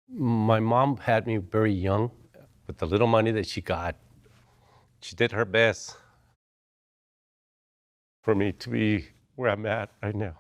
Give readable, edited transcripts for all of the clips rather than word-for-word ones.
My mom had me very young. With the little money that she got, she did her best for me to be where I'm at right now.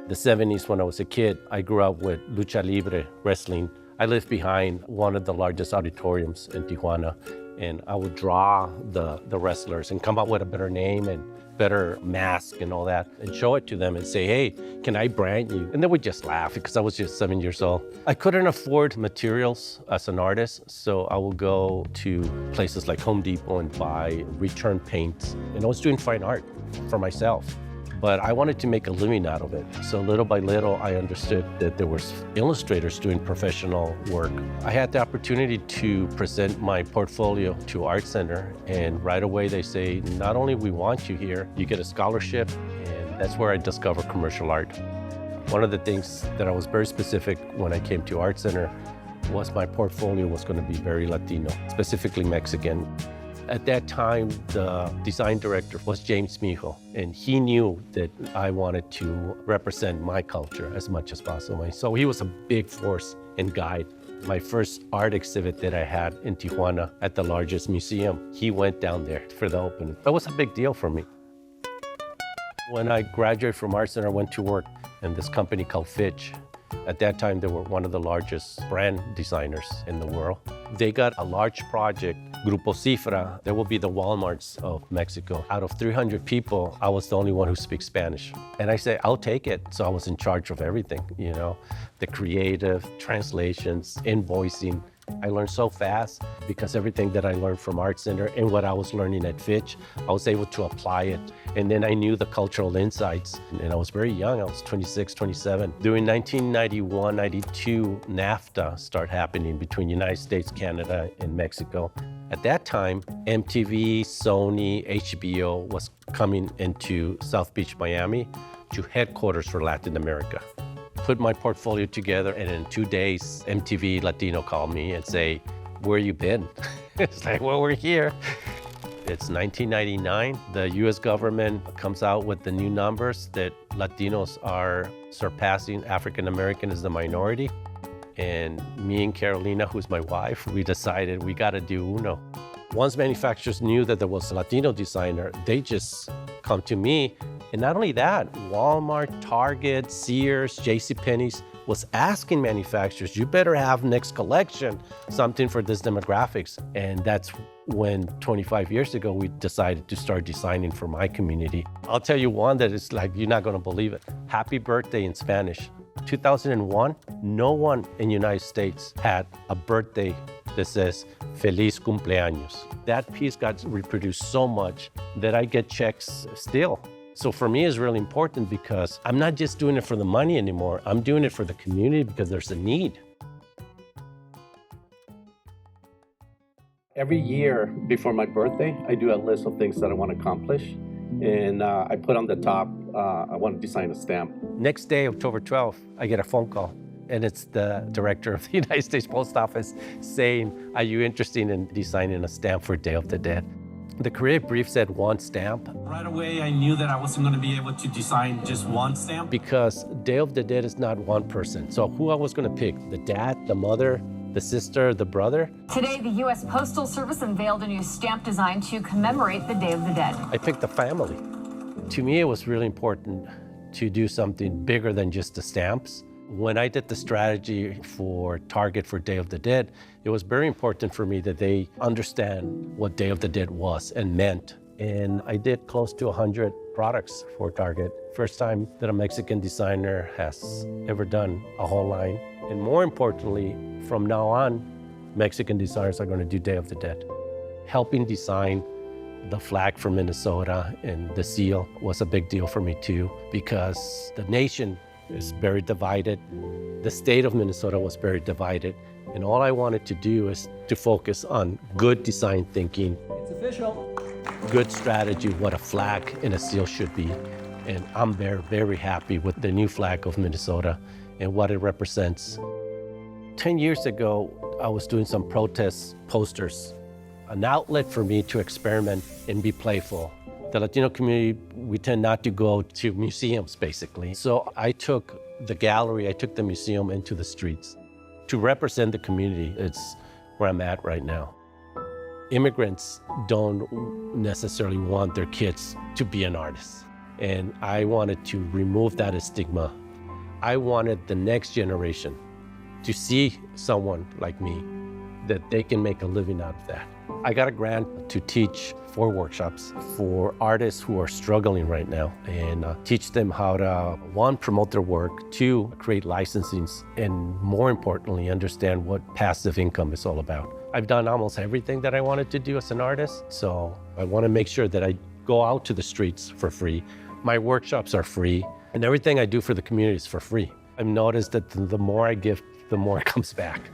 The 70s, when I was a kid, I grew up with lucha libre, wrestling. I lived behind one of the largest auditoriums in Tijuana, and I would draw the wrestlers and come up with a better name and better mask and all that, and show it to them and say, hey, can I brand you? And they would just laugh because I was just 7 years old. I couldn't afford materials as an artist, so I would go to places like Home Depot and buy return paints. And I was doing fine art for myself. But I wanted to make a living out of it. So little by little, I understood that there was illustrators doing professional work. I had the opportunity to present my portfolio to ArtCenter, and right away they say, not only we want you here, you get a scholarship, and that's where I discovered commercial art. One of the things that I was very specific when I came to ArtCenter was my portfolio was going to be very Latino, specifically Mexican. At that time, the design director was James Mijo, and he knew that I wanted to represent my culture as much as possible. So he was a big force and guide. My first art exhibit that I had in Tijuana at the largest museum, he went down there for the opening. That was a big deal for me. When I graduated from ArtCenter, I went to work in this company called Fitch. At that time, they were one of the largest brand designers in the world. They got a large project, Grouposifra. There will be the Walmarts of Mexico. Out of 300 people, I was the only one who speaks Spanish. And I said, I'll take it. So I was in charge of everything, you know, the creative, translations, invoicing. I learned so fast because everything that I learned from ArtCenter and what I was learning at Fitch, I was able to apply it. And then I knew the cultural insights. And I was very young, I was 26, 27. During 1991, 92, NAFTA started happening between United States, Canada, and Mexico. At that time, MTV, Sony, HBO was coming into South Beach, Miami to headquarters for Latin America. Put my portfolio together, and in 2 days, MTV Latino called me and say, where you been? It's like, well, we're here. It's 1999. The US government comes out with the new numbers that Latinos are surpassing African American as the minority. And me and Carolina, who's my wife, we decided we gotta do uno. Once manufacturers knew that there was a Latino designer, they just come to me. And not only that, Walmart, Target, Sears, JCPenney's was asking manufacturers, you better have next collection, something for this demographics. And that's when 25 years ago, we decided to start designing for my community. I'll tell you one that is like, you're not gonna believe it. Happy birthday in Spanish. 2001, no one in the United States had a birthday that says Feliz Cumpleaños. That piece got reproduced so much that I get checks still. So for me, it's really important because I'm not just doing it for the money anymore. I'm doing it for the community because there's a need. Every year before my birthday, I do a list of things that I want to accomplish. And I put on the top, I want to design a stamp. Next day, October 12th, I get a phone call. And it's the director of the United States Post Office saying, are you interested in designing a stamp for Day of the Dead? The creative brief said one stamp. Right away, I knew that I wasn't going to be able to design just one stamp. Because Day of the Dead is not one person. So who I was going to pick, the dad, the mother, the sister, the brother? Today, the U.S. Postal Service unveiled a new stamp design to commemorate the Day of the Dead. I picked the family. To me, it was really important to do something bigger than just the stamps. When I did the strategy for Target for Day of the Dead, it was very important for me that they understand what Day of the Dead was and meant. And I did close to 100 products for Target. First time that a Mexican designer has ever done a whole line. And more importantly, from now on, Mexican designers are going to do Day of the Dead. Helping design the flag for Minnesota and the seal was a big deal for me too, because the nation is very divided. The state of Minnesota was very divided. And all I wanted to do is to focus on good design thinking. It's official. Good strategy, what a flag and a seal should be. And I'm very, very happy with the new flag of Minnesota and what it represents. 10 years ago, I was doing some protest posters, an outlet for me to experiment and be playful. The Latino community, we tend not to go to museums, basically. So I took the gallery, I took the museum into the streets. To represent the community, it's where I'm at right now. Immigrants don't necessarily want their kids to be an artist. And I wanted to remove that stigma. I wanted the next generation to see someone like me, that they can make a living out of that. I got a grant to teach 4 workshops for artists who are struggling right now and teach them how to, 1, promote their work, 2, create licensings, and more importantly, understand what passive income is all about. I've done almost everything that I wanted to do as an artist, so I want to make sure that I go out to the streets for free. My workshops are free, and everything I do for the community is for free. I've noticed that the more I give, the more it comes back.